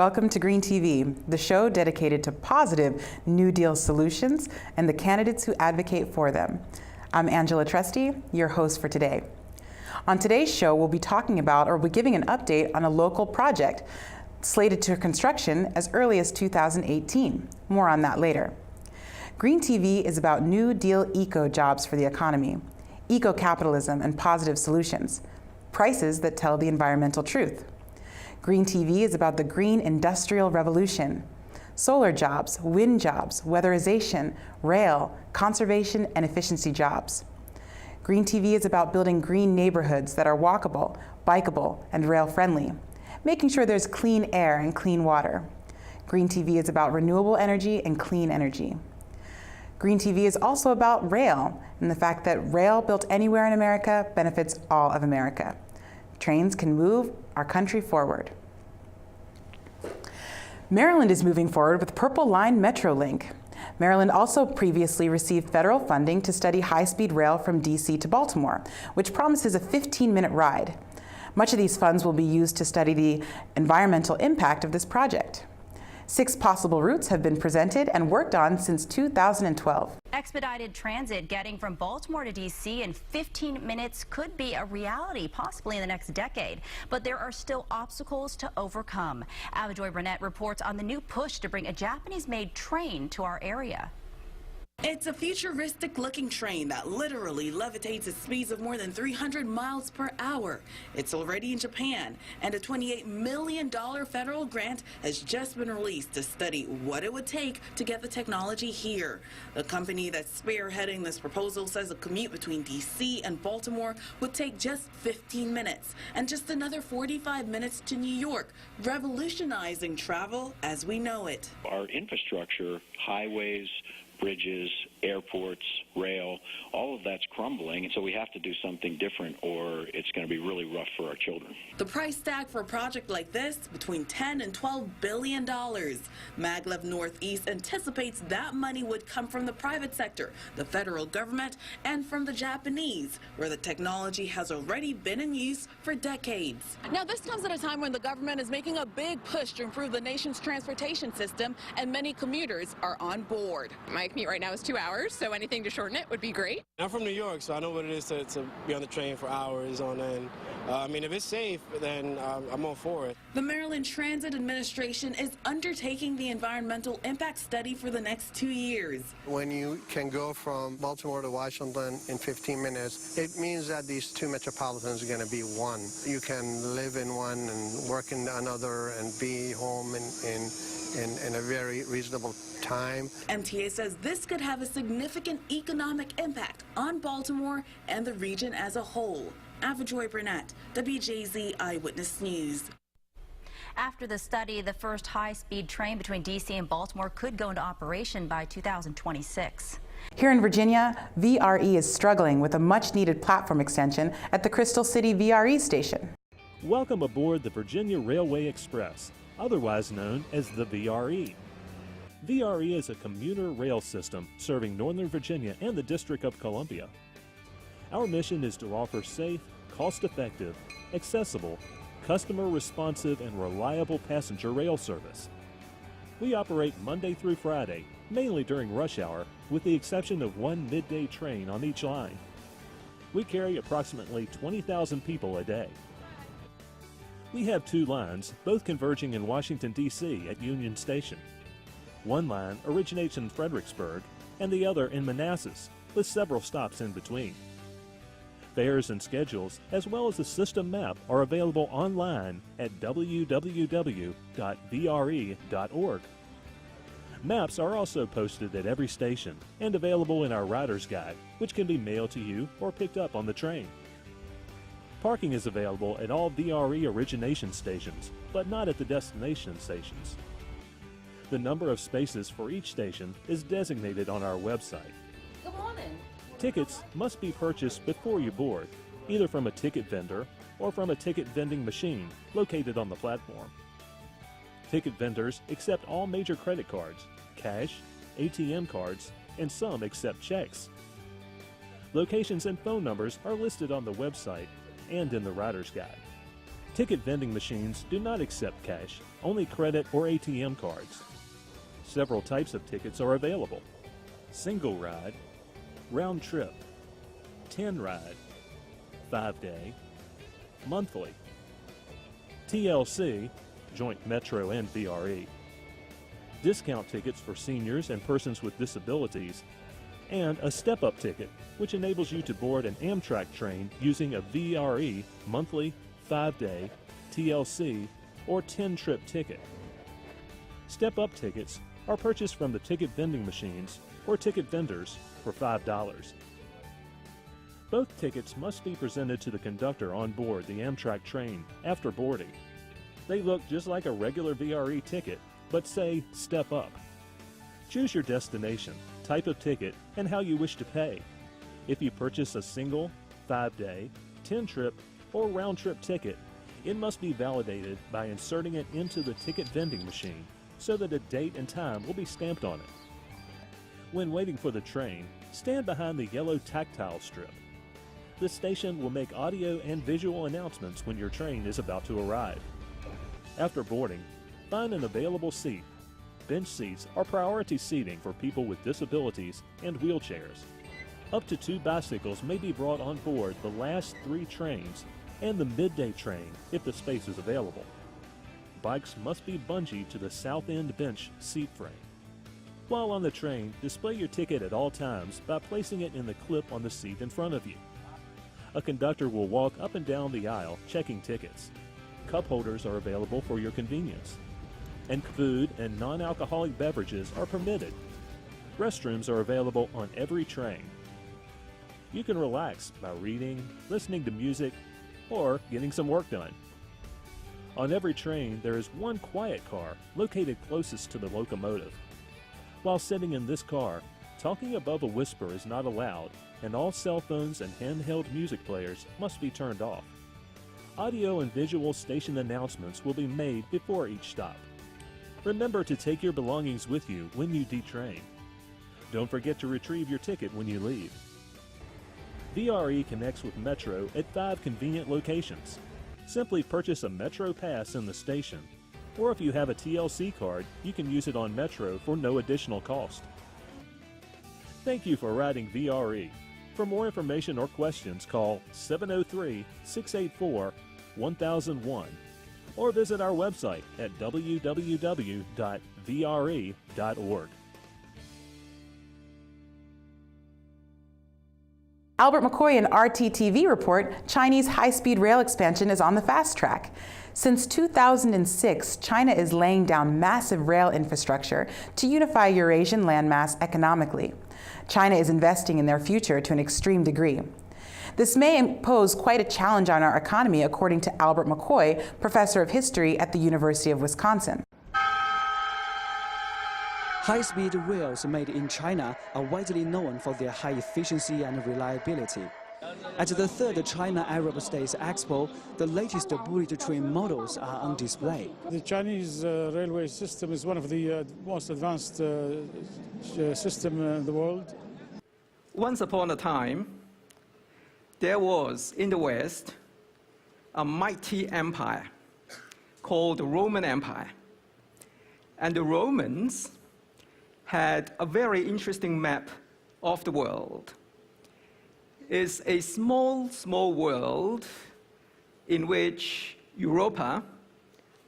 Welcome to Green TV, the show dedicated to positive New Deal solutions and the candidates who advocate for them. I'm Angela Trusty, your host for today. On today's show, we'll be talking about or we'll be giving an update on a local project slated to construction as early as 2018. More on that later. Green TV is about New Deal eco jobs for the economy, eco-capitalism and positive solutions, prices that tell the environmental truth. Green TV is about the green industrial revolution, solar jobs, wind jobs, weatherization, rail, conservation, and efficiency jobs. Green TV is about building green neighborhoods that are walkable, bikeable, and rail-friendly, making sure there's clean air and clean water. Green TV is about renewable energy and clean energy. Green TV is also about rail and the fact that rail built anywhere in America benefits all of America. Trains can move our country forward. Maryland is moving forward with Purple Line Metrolink. Maryland also previously received federal funding to study high-speed rail from DC to Baltimore, which promises a 15-minute ride. Much of these funds will be used to study the environmental impact of this project. 6 possible routes have been presented and worked on since 2012. Expedited transit getting from Baltimore to D.C. in 15 minutes could be a reality, possibly in the next decade. But there are still obstacles to overcome. Avajoy Burnett reports on the new push to bring a Japanese-made train to our area. It's a futuristic-looking train that literally levitates at speeds of more than 300 miles per hour. It's already in Japan, and a $28 million federal grant has just been released to study what it would take to get the technology here. The company that's spearheading this proposal says a commute between D.C. and Baltimore would take just 15 minutes, and just another 45 minutes to New York, revolutionizing travel as we know it. Our infrastructure, highways, bridges, airports, rail, all of that's crumbling, and so we have to do something different or it's going to be really rough for our children. The price tag for a project like this, between $10 and $12 billion. Maglev Northeast anticipates that money would come from the private sector, the federal government, and from the Japanese, where the technology has already been in use for decades. Now, this comes at a time when the government is making a big push to improve the nation's transportation system, and many commuters are on board. My commute right now is 2 hours, so anything to shorten it would be great. I'm from New York, so I know what it is to be on the train for hours on end. I mean, if it's safe, then I'm all for it. The Maryland Transit Administration is undertaking the environmental impact study for the next 2 years. When you can go from Baltimore to Washington in 15 minutes, it means that these 2 metropolitans are going to be one. You can live in one and work in another and be home in a very reasonable time. MTA says this could have a significant economic impact on Baltimore and the region as a whole. Avajoy Burnett, WJZ Eyewitness News. After the study, the first high-speed train between D.C. and Baltimore could go into operation by 2026. Here in Virginia, VRE is struggling with a much-needed platform extension at the Crystal City VRE station. Welcome aboard the Virginia Railway Express, otherwise known as the VRE. VRE is a commuter rail system serving Northern Virginia and the District of Columbia. Our mission is to offer safe, cost-effective, accessible, customer-responsive, and reliable passenger rail service. We operate Monday through Friday, mainly during rush hour, with the exception of one midday train on each line. We carry approximately 20,000 people a day. We have 2 lines, both converging in Washington, D.C. at Union Station. One line originates in Fredericksburg and the other in Manassas, with several stops in between. Fares and schedules, as well as a system map, are available online at www.vre.org. Maps are also posted at every station and available in our rider's guide, which can be mailed to you or picked up on the train. Parking is available at all VRE origination stations, but not at the destination stations. The number of spaces for each station is designated on our website. Good morning. Tickets must be purchased before you board, either from a ticket vendor or from a ticket vending machine located on the platform. Ticket vendors accept all major credit cards, cash, ATM cards, and some accept checks. Locations and phone numbers are listed on the website and in the rider's guide. Ticket vending machines do not accept cash, only credit or ATM cards. Several types of tickets are available: single ride, round trip, 10 ride, 5-day, monthly, TLC, joint Metro and VRE, discount tickets for seniors and persons with disabilities, and a step-up ticket, which enables you to board an Amtrak train using a VRE monthly, 5-day, TLC, or 10-trip ticket. Step-up tickets are purchased from the ticket vending machines or ticket vendors for $5. Both tickets must be presented to the conductor on board the Amtrak train after boarding. They look just like a regular VRE ticket, but say Step Up. Choose your destination, type of ticket, and how you wish to pay. If you purchase a single, 5-day, 10-trip, or round-trip ticket, it must be validated by inserting it into the ticket vending machine so that a date and time will be stamped on it. When waiting for the train, stand behind the yellow tactile strip. The station will make audio and visual announcements when your train is about to arrive. After boarding, find an available seat. Bench seats are priority seating for people with disabilities and wheelchairs. Up to 2 bicycles may be brought on board the last 3 trains and the midday train if the space is available. Bikes must be bungeed to the south end bench seat frame. While on the train, display your ticket at all times by placing it in the clip on the seat in front of you. A conductor will walk up and down the aisle checking tickets. Cup holders are available for your convenience. And food and non-alcoholic beverages are permitted. Restrooms are available on every train. You can relax by reading, listening to music, or getting some work done. On every train, there is one quiet car located closest to the locomotive. While sitting in this car, talking above a whisper is not allowed, and all cell phones and handheld music players must be turned off. Audio and visual station announcements will be made before each stop. Remember to take your belongings with you when you detrain. Don't forget to retrieve your ticket when you leave. VRE connects with Metro at 5 convenient locations. Simply purchase a Metro pass in the station, or if you have a TLC card, you can use it on Metro for no additional cost. Thank you for riding VRE. For more information or questions, call 703-684-1001 or visit our website at www.vre.org. Albert McCoy in RTTV report, Chinese high-speed rail expansion is on the fast track. Since 2006, China is laying down massive rail infrastructure to unify Eurasian landmass economically. China is investing in their future to an extreme degree. This may pose quite a challenge on our economy, according to Albert McCoy, professor of history at the University of Wisconsin. High-speed rails made in China are widely known for their high efficiency and reliability. At the 3rd China Arab States Expo, the latest bullet train models are on display. The Chinese railway system is one of the most advanced systems in the world. Once upon a time, there was in the West a mighty empire called the Roman Empire. And the Romans had a very interesting map of the world. It's a small, small world in which Europa,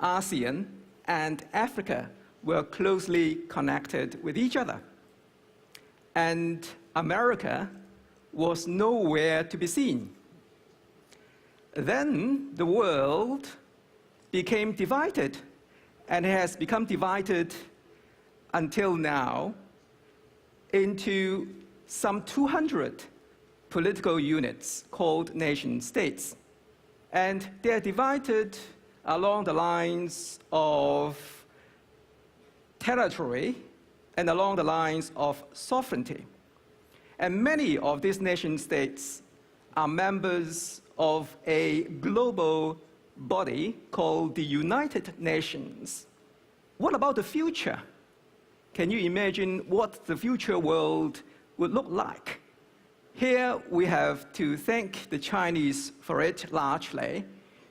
ASEAN, and Africa were closely connected with each other. And America was nowhere to be seen. Then the world became divided, and it has become divided until now into some 200 political units called nation states. And they're divided along the lines of territory and along the lines of sovereignty. And many of these nation states are members of a global body called the United Nations. What about the future? Can you imagine what the future world would look like? Here we have to thank the Chinese for it largely,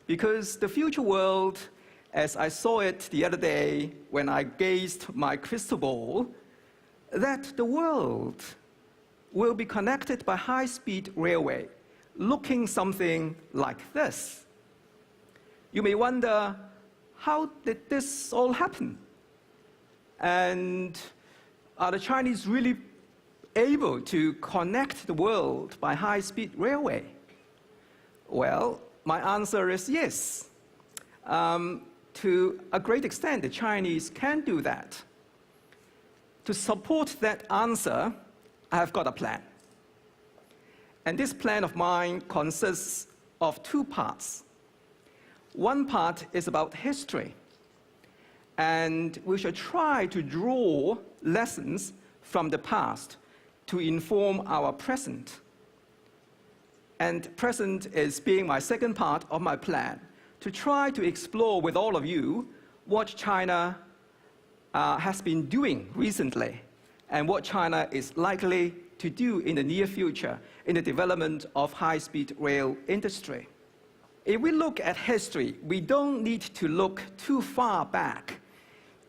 Because the future world, as I saw it the other day when I gazed my crystal ball, that the world will be connected by high-speed railway, looking something like this. You may wonder, how did this all happen? And are the Chinese really able to connect the world by high-speed railway? Well, my answer is yes. To a great extent, the Chinese can do that. To support that answer, I have got a plan. And this plan of mine consists of two parts. One part is about history, and we shall try to draw lessons from the past to inform our present. And present is being my second part of my plan, to try to explore with all of you what China has been doing recently and what China is likely to do in the near future in the development of high-speed rail industry. If we look at history, we don't need to look too far back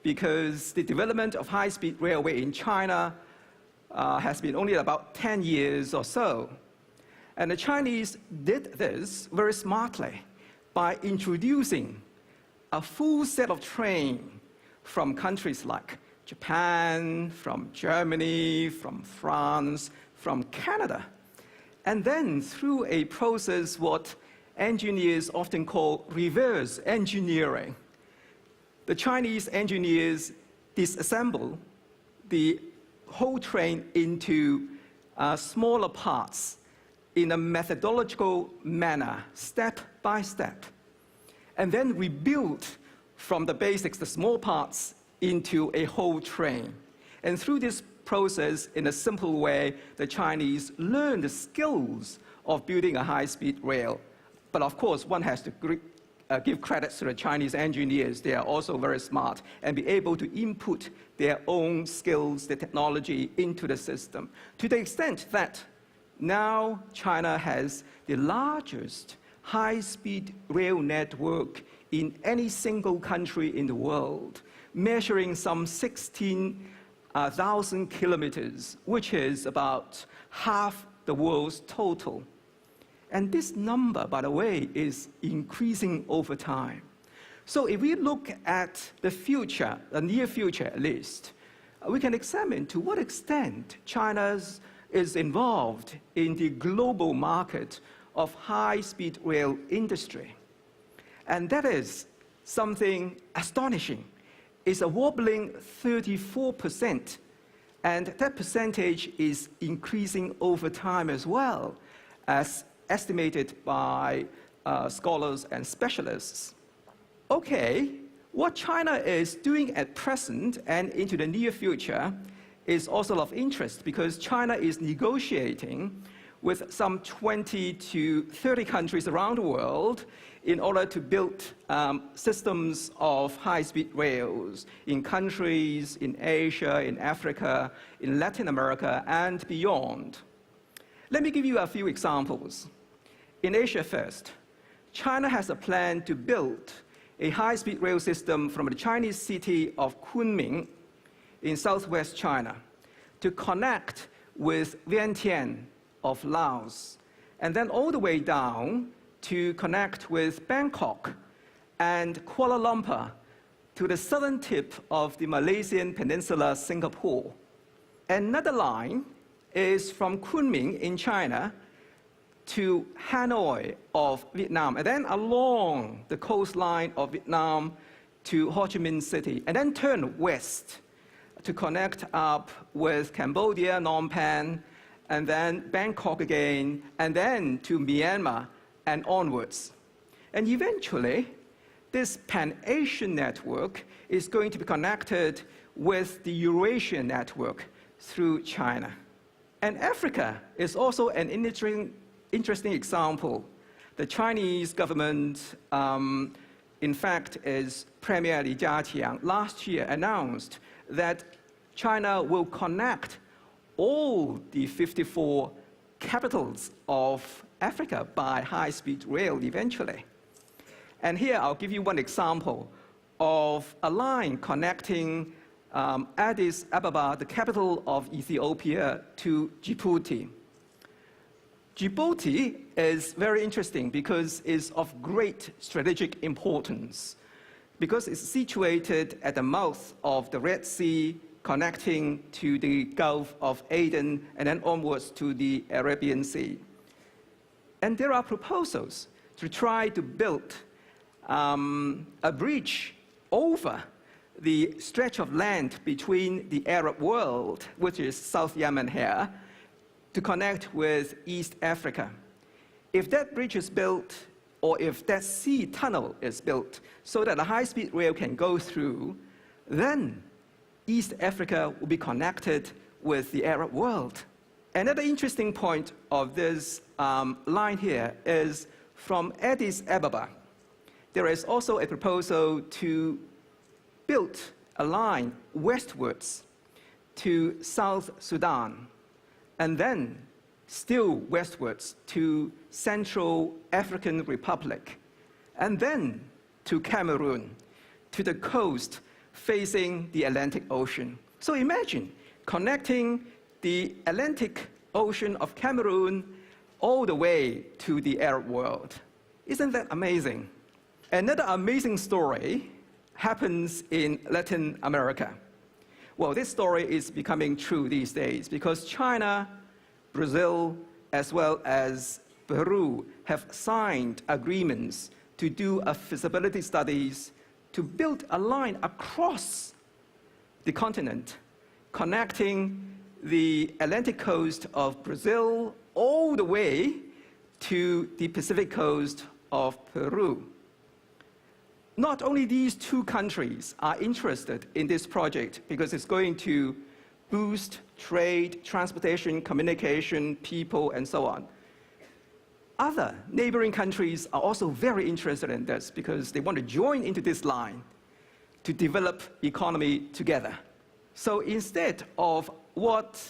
because the development of high-speed railway in China has been only about 10 years or so. And the Chinese did this very smartly by introducing a full set of trains from countries like Japan, from Germany, from France, from Canada. And then through a process what engineers often call reverse engineering, the Chinese engineers disassemble the whole train into smaller parts in a methodological manner, step by step, and then rebuild from the basics, the small parts, into a whole train. And through this process, in a simple way, the Chinese learn the skills of building a high-speed rail. But of course, one has to give credit to the Chinese engineers. They are also very smart and be able to input their own skills, the technology into the system, to the extent that now China has the largest high-speed rail network in any single country in the world, measuring some 16,000 kilometers, which is about half the world's total. And this number, by the way, is increasing over time. So if we look at the future, the near future at least, we can examine to what extent China is involved in the global market of high-speed rail industry. And that is something astonishing. It's a wobbling 34%, and that percentage is increasing over time as well, as estimated by scholars and specialists. Okay, what China is doing at present and into the near future is also of interest because China is negotiating with some 20 to 30 countries around the world in order to build systems of high-speed rails in countries in Asia, in Africa, in Latin America, and beyond. Let me give you a few examples. In Asia first, China has a plan to build a high-speed rail system from the Chinese city of Kunming in southwest China to connect with Vientiane of Laos, and then all the way down to connect with Bangkok and Kuala Lumpur to the southern tip of the Malaysian peninsula, Singapore. Another line is from Kunming in China to Hanoi of Vietnam, and then along the coastline of Vietnam to Ho Chi Minh City, and then turn west to connect up with Cambodia, Phnom Penh, and then Bangkok again, and then to Myanmar and onwards. And eventually, this Pan-Asian network is going to be connected with the Eurasian network through China. And Africa is also an interesting example. The Chinese government, in fact, is Premier Li Jiaqiang last year announced that China will connect all the 54 capitals of Africa by high-speed rail eventually. And here I'll give you one example of a line connecting Addis Ababa, the capital of Ethiopia, to Djibouti. Djibouti is very interesting because it's of great strategic importance, because it's situated at the mouth of the Red Sea, connecting to the Gulf of Aden and then onwards to the Arabian Sea. And there are proposals to try to build a bridge over the stretch of land between the Arab world, which is South Yemen here, to connect with East Africa. If that bridge is built, or if that sea tunnel is built so that a high-speed rail can go through, then East Africa will be connected with the Arab world. Another interesting point of this line here is from Addis Ababa. There is also a proposal to build a line westwards to South Sudan, and then still westwards to Central African Republic, and then to Cameroon, to the coast facing the Atlantic Ocean. So imagine connecting the Atlantic Ocean of Cameroon all the way to the Arab world. Isn't that amazing? Another amazing story happens in Latin America. Well, this story is becoming true these days because China, Brazil, as well as Peru have signed agreements to do a feasibility studies to build a line across the continent, connecting the Atlantic coast of Brazil all the way to the Pacific coast of Peru. Not only these two countries are interested in this project because it's going to boost trade, transportation, communication, people, and so on. Other neighboring countries are also very interested in this because they want to join into this line to develop economy together. So instead of what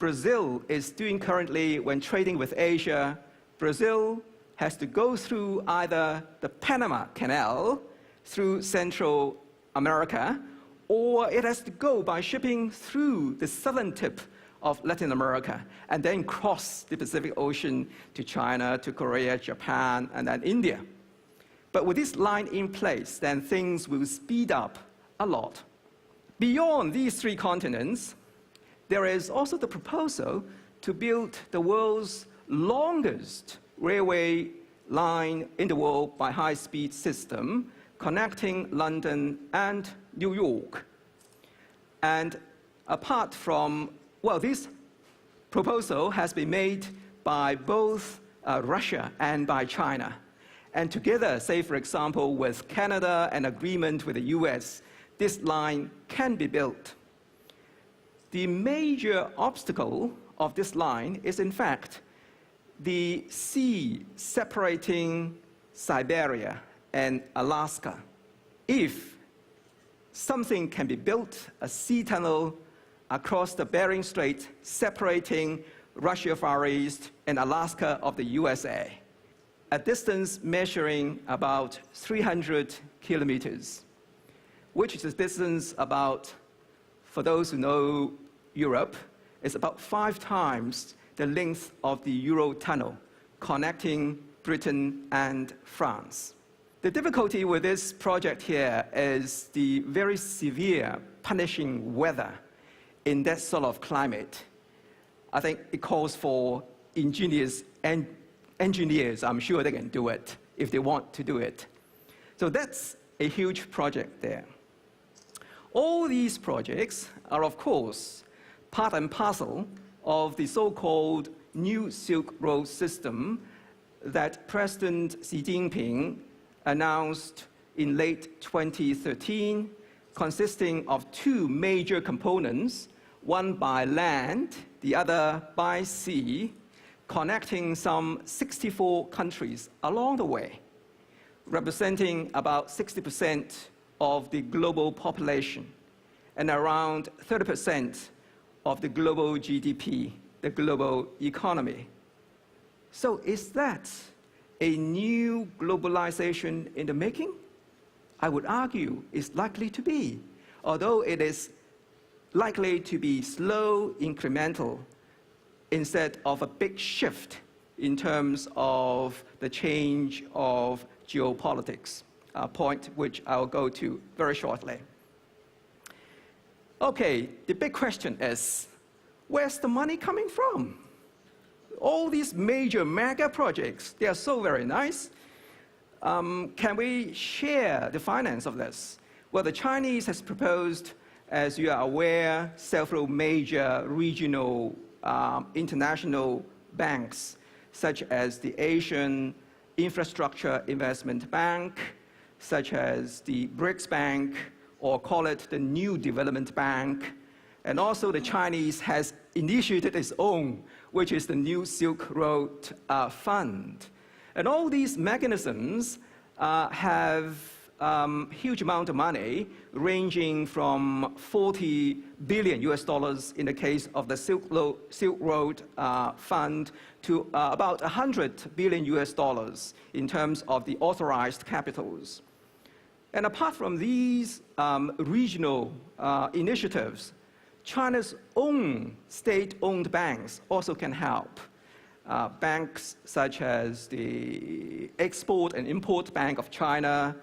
Brazil is doing currently when trading with Asia, Brazil has to go through either the Panama Canal through Central America, or it has to go by shipping through the southern tip of Latin America and then cross the Pacific Ocean to China, to Korea, Japan, and then India. But with this line in place, then things will speed up a lot. Beyond these three continents, there is also the proposal to build the world's longest railway line in the world by high-speed system, connecting London and New York. And apart from, well, this proposal has been made by both Russia and by China. And together, say for example, with Canada, an agreement with the US, this line can be built. The major obstacle of this line is, in fact, the sea separating Siberia and Alaska. If something can be built, a sea tunnel across the Bering Strait separating Russia Far East and Alaska of the USA, a distance measuring about 300 kilometers, which is a distance about, for those who know Europe, is about 5 times the length of the Eurotunnel connecting Britain and France. The difficulty with this project here is the very severe, punishing weather in that sort of climate. I think it calls for ingenious engineers. I'm sure they can do it if they want to do it. So that's a huge project there. All these projects are, of course, part and parcel of the so-called New Silk Road system that President Xi Jinping announced in late 2013, consisting of 2 major components, one by land, the other by sea, connecting some 64 countries along the way, representing about 60% of the global population and around 30% of the global GDP, the global economy. So is that a new globalization in the making? I would argue it's likely to be, although it is likely to be slow, incremental, instead of a big shift in terms of the change of geopolitics, a point which I'll go to very shortly. Okay, the big question is, where's the money coming from? All these major mega projects, they are so very nice. Can we share the finance of this? Well, the Chinese has proposed, as you are aware, several major regional international banks, such as the Asian Infrastructure Investment Bank, such as the BRICS Bank, or call it the New Development Bank. And also the Chinese has initiated its own, which is the New Silk Road Fund. And all these mechanisms have huge amount of money, ranging from $40 billion in the case of the Silk Road Fund to about $100 billion in terms of the authorized capitals. And apart from these regional initiatives, China's own state-owned banks also can help. Banks such as the Export and Import Bank of China,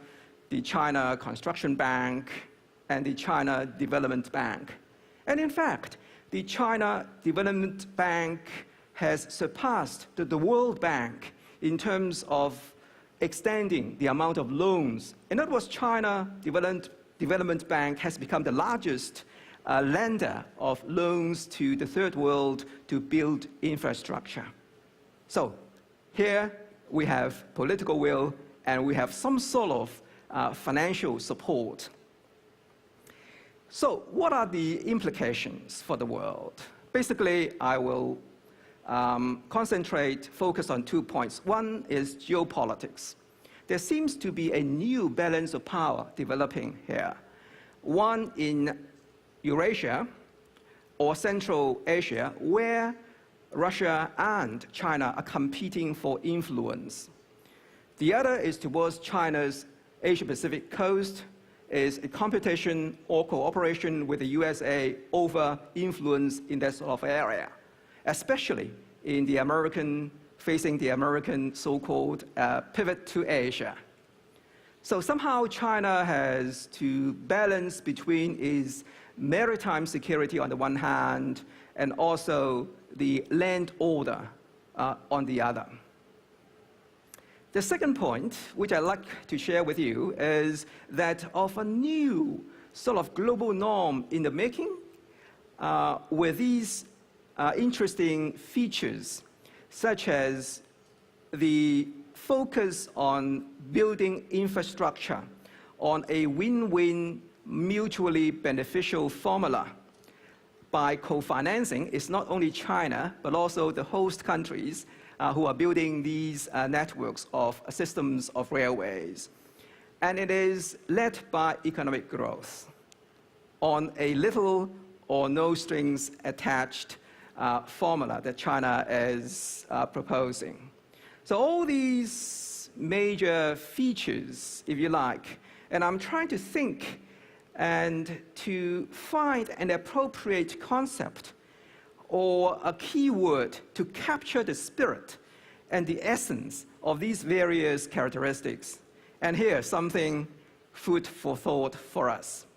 the China Construction Bank, and the China Development Bank. And in fact, the China Development Bank has surpassed the World Bank in terms of extending the amount of loans. In other words, China Development Bank has become the largest lender of loans to the third world to build infrastructure. So here we have political will and we have some sort of financial support. So what are the implications for the world? Basically, I will focus on 2 points. One is geopolitics. There seems to be a new balance of power developing here. One in Eurasia or Central Asia, where Russia and China are competing for influence. The other is towards China's Asia-Pacific coast, is a competition or cooperation with the USA over influence in that sort of area, especially in the facing the American so-called pivot to Asia. So somehow China has to balance between its maritime security on the one hand and also the land order on the other. The second point, which I'd like to share with you, is that of a new sort of global norm in the making, with these interesting features, such as the focus on building infrastructure on a win-win, mutually beneficial formula by co-financing. It's not only China, but also the host countries who are building these networks of systems of railways. And it is led by economic growth on a little or no strings attached formula that China is proposing. So all these major features, if you like, and I'm trying to think and to find an appropriate concept or a keyword to capture the spirit and the essence of these various characteristics. And here's something food for thought for us.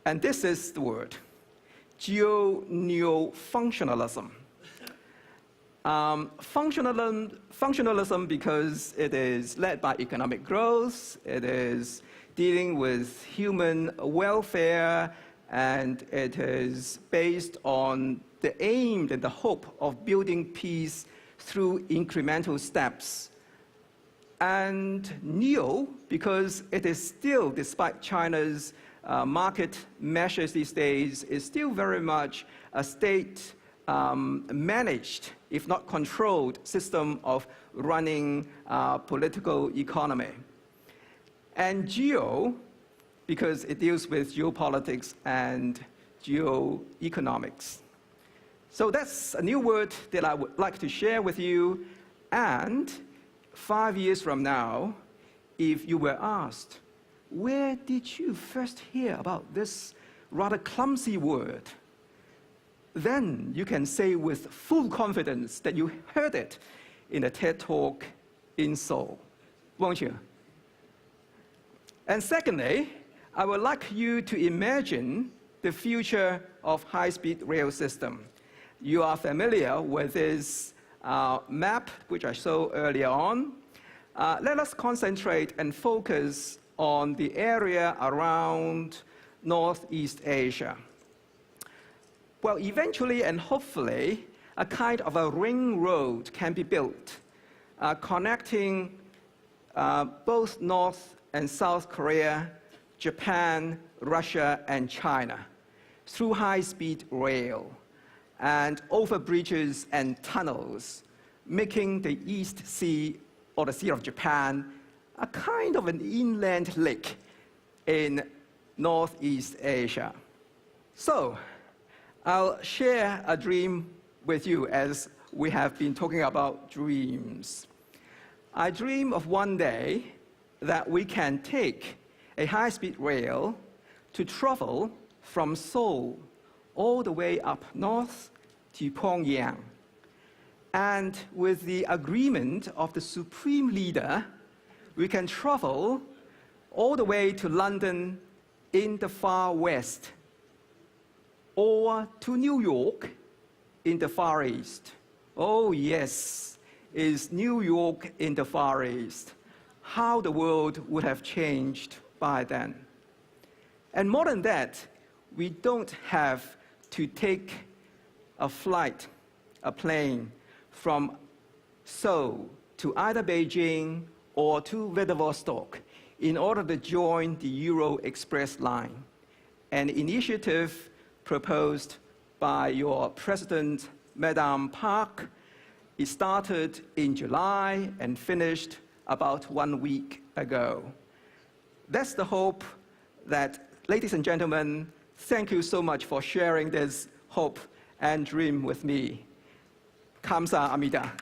And this is the word, geo-neo-functionalism. Functionalism because it is led by economic growth, it is dealing with human welfare, and it is based on the aim and the hope of building peace through incremental steps. And neo, because it is still, despite China's market measures these days, is still very much a state managed, if not controlled, system of running political economy. And geo, because it deals with geopolitics and geoeconomics. So that's a new word that I would like to share with you. And 5 years from now, if you were asked, where did you first hear about this rather clumsy word? Then you can say with full confidence that you heard it in a TED Talk in Seoul, won't you? And secondly, I would like you to imagine the future of high-speed rail system. You are familiar with this map, which I showed earlier on. Let us concentrate and focus on the area around Northeast Asia. Well, eventually and hopefully, a kind of a ring road can be built, connecting both North and South Korea, Japan, Russia, and China through high-speed rail and over bridges and tunnels, making the East Sea or the Sea of Japan a kind of an inland lake in Northeast Asia. So, I'll share a dream with you as we have been talking about dreams. I dream of one day that we can take a high-speed rail to travel from Seoul all the way up north to Pyongyang. And with the agreement of the supreme leader, we can travel all the way to London in the far west, or to New York in the Far East. Oh yes, is New York in the Far East. How the world would have changed by then. And more than that, we don't have to take a flight, a plane, from Seoul to either Beijing or to Vladivostok in order to join the Euro Express line, an initiative proposed by your President, Madame Park. It started in July and finished about 1 week ago. That's the hope that, ladies and gentlemen, thank you so much for sharing this hope and dream with me. 감사합니다.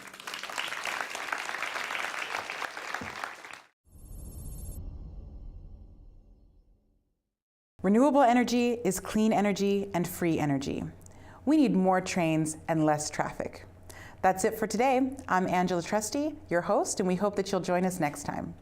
Renewable energy is clean energy and free energy. We need more trains and less traffic. That's it for today. I'm Angela Trusty, your host, and we hope that you'll join us next time.